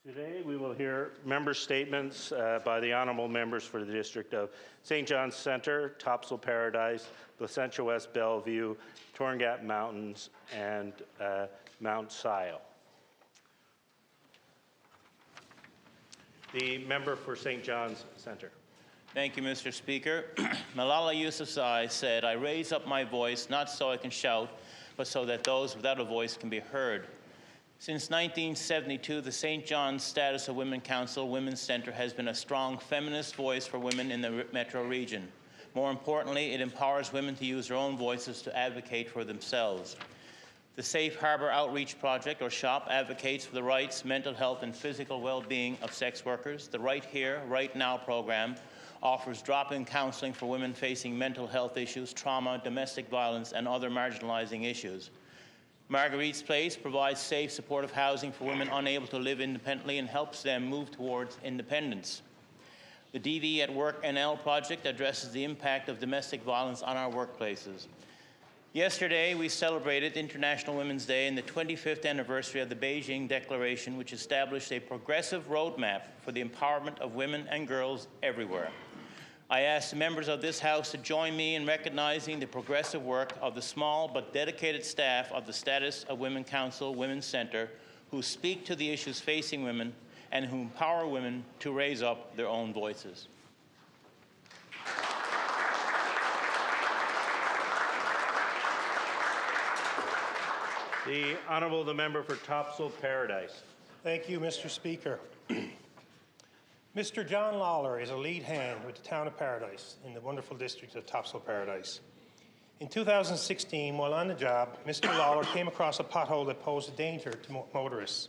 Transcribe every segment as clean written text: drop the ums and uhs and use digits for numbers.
Today we will hear member statements by the honourable members for the district of St. John's Centre, Topsail Paradise, Placentia West Bellevue, Torngat Mountains, and Mount Sile. The member for St. John's Centre. Thank you, Mr. Speaker. Malala Yousafzai said, "I raise up my voice not so I can shout, but so that those without a voice can be heard." Since 1972, the St. John's Status of Women Council Women's Centre has been a strong feminist voice for women in the metro region. More importantly, it empowers women to use their own voices to advocate for themselves. The Safe Harbour Outreach Project, or SHOP, advocates for the rights, mental health and physical well-being of sex workers. The Right Here, Right Now program offers drop-in counselling for women facing mental health issues, trauma, domestic violence and other marginalising issues. Marguerite's Place provides safe, supportive housing for women unable to live independently and helps them move towards independence. The DV at Work NL project addresses the impact of domestic violence on our workplaces. Yesterday, we celebrated International Women's Day and the 25th anniversary of the Beijing Declaration, which established a progressive roadmap for the empowerment of women and girls everywhere. I ask the members of this House to join me in recognizing the progressive work of the small but dedicated staff of the Status of Women Council Women's Centre, who speak to the issues facing women and who empower women to raise up their own voices. The Honourable Member for Topsail Paradise. Thank you, Mr. Speaker. Mr. John Lawler is a lead hand with the town of Paradise in the wonderful district of Topsail Paradise. In 2016, while on the job, Mr. Lawler came across a pothole that posed a danger to motorists.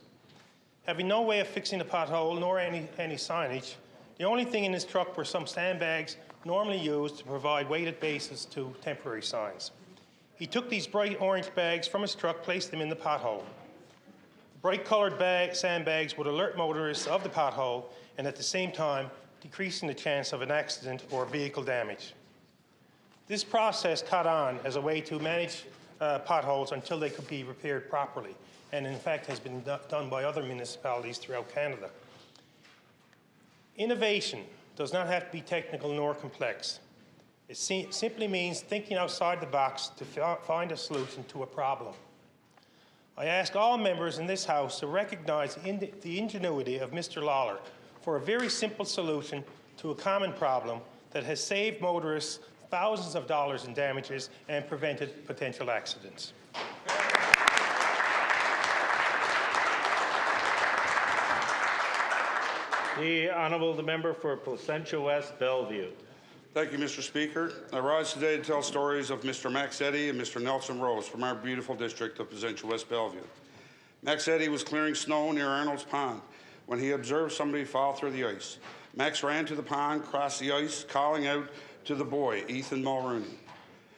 Having no way of fixing the pothole nor any signage, the only thing in his truck were some sandbags normally used to provide weighted bases to temporary signs. He took these bright orange bags from his truck, placed them in the pothole. Bright-coloured sandbags would alert motorists of the pothole and at the same time decreasing the chance of an accident or vehicle damage. This process caught on as a way to manage potholes until they could be repaired properly, and in fact has been done by other municipalities throughout Canada. Innovation does not have to be technical nor complex. It simply means thinking outside the box to find a solution to a problem. I ask all members in this House to recognize the ingenuity of Mr. Lawler for a very simple solution to a common problem that has saved motorists thousands of dollars in damages and prevented potential accidents. The Honourable Member for Placentia West Bellevue. Thank you, Mr. Speaker. I rise today to tell stories of Mr. Max Eddy and Mr. Nelson Rose from our beautiful district of Placentia West Bellevue. Max Eddy was clearing snow near Arnold's Pond when he observed somebody fall through the ice. Max ran to the pond, crossed the ice, calling out to the boy, Ethan Mulrooney.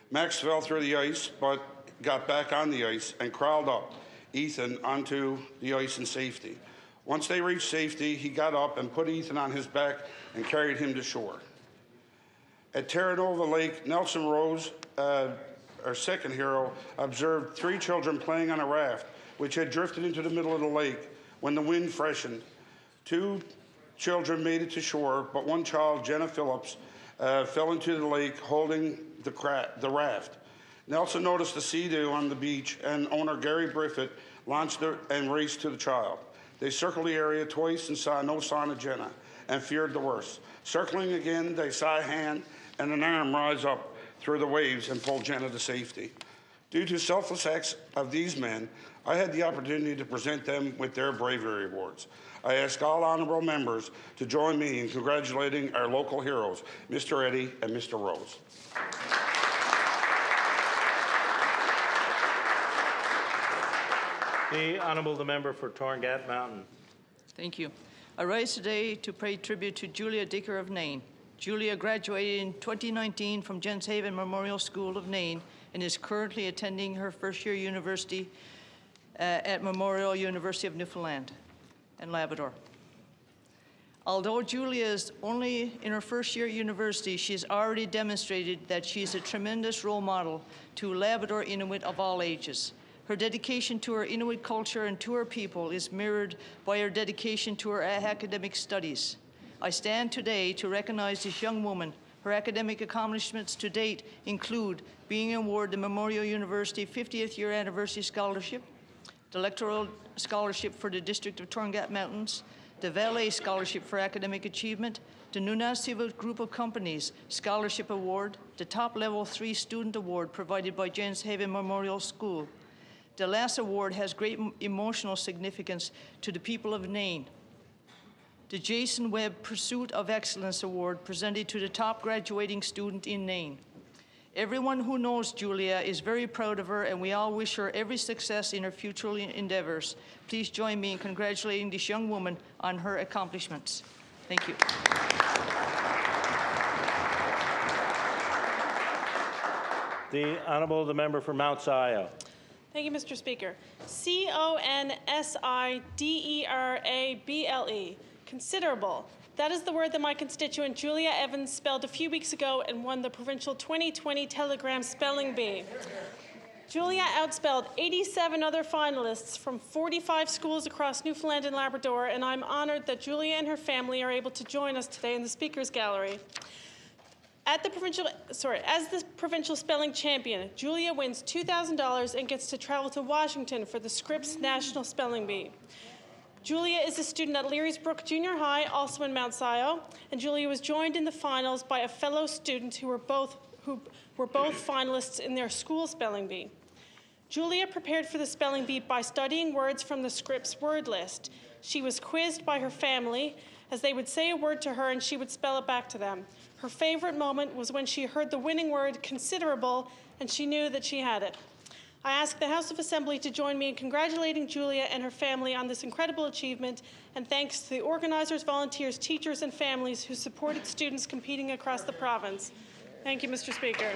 Max fell through the ice, but got back on the ice and crawled up Ethan onto the ice in safety. Once they reached safety, he got up and put Ethan on his back and carried him to shore. At Terra Nova Lake, Nelson Rose, our second hero, observed 3 children playing on a raft, which had drifted into the middle of the lake when the wind freshened. 2 children made it to shore, but one child, Jenna Phillips, fell into the lake holding the raft. Nelson noticed the sea-doo on the beach, and owner Gary Briffett launched and raced to the child. They circled the area twice and saw no sign of Jenna and feared the worst. Circling again, they saw a hand and an arm rise up through the waves and pull Jenna to safety. Due to selfless acts of these men, I had the opportunity to present them with their bravery awards. I ask all honourable members to join me in congratulating our local heroes, Mr. Eddy and Mr. Rose. The Honourable Member for Torngat Mountain. Thank you. I rise today to pay tribute to Julia Dicker of Nain. Julia graduated in 2019 from Genshaven Memorial School of Nain and is currently attending her first-year university at Memorial University of Newfoundland and Labrador. Although Julia is only in her first year at university, she has already demonstrated that she is a tremendous role model to Labrador Inuit of all ages. Her dedication to her Inuit culture and to her people is mirrored by her dedication to her academic studies. I stand today to recognize this young woman. Her academic accomplishments to date include being awarded the Memorial University 50th Year Anniversary Scholarship, the Electoral Scholarship for the District of Torngat Mountains, the Valet Scholarship for Academic Achievement, the Nunavut Group of Companies Scholarship Award, the Top Level 3 Student Award provided by Jens Haven Memorial School. The last award has great emotional significance to the people of Nain. The Jason Webb Pursuit of Excellence Award presented to the top graduating student in Nain. Everyone who knows Julia is very proud of her, and we all wish her every success in her future endeavors. Please join me in congratulating this young woman on her accomplishments. Thank you. The Honourable the Member for Mount Sion. Thank you, Mr. Speaker. C-O-N-S-I-D-E-R-A-B-L-E. Considerable. That is the word that my constituent Julia Evans spelled a few weeks ago and won the provincial 2020 Telegram Spelling Bee. Julia outspelled 87 other finalists from 45 schools across Newfoundland and Labrador, and I'm honored that Julia and her family are able to join us today in the Speaker's Gallery. As the provincial spelling champion, Julia wins $2,000 and gets to travel to Washington for the Scripps National Spelling Bee. Julia is a student at Leary's Brook Junior High, also in Mount Sion, and Julia was joined in the finals by a fellow student who were both finalists in their school spelling bee. Julia prepared for the spelling bee by studying words from the Scripps word list. She was quizzed by her family as they would say a word to her and she would spell it back to them. Her favorite moment was when she heard the winning word, considerable, and she knew that she had it. I ask the House of Assembly to join me in congratulating Julia and her family on this incredible achievement, and thanks to the organizers, volunteers, teachers, and families who supported students competing across the province. Thank you, Mr. Speaker.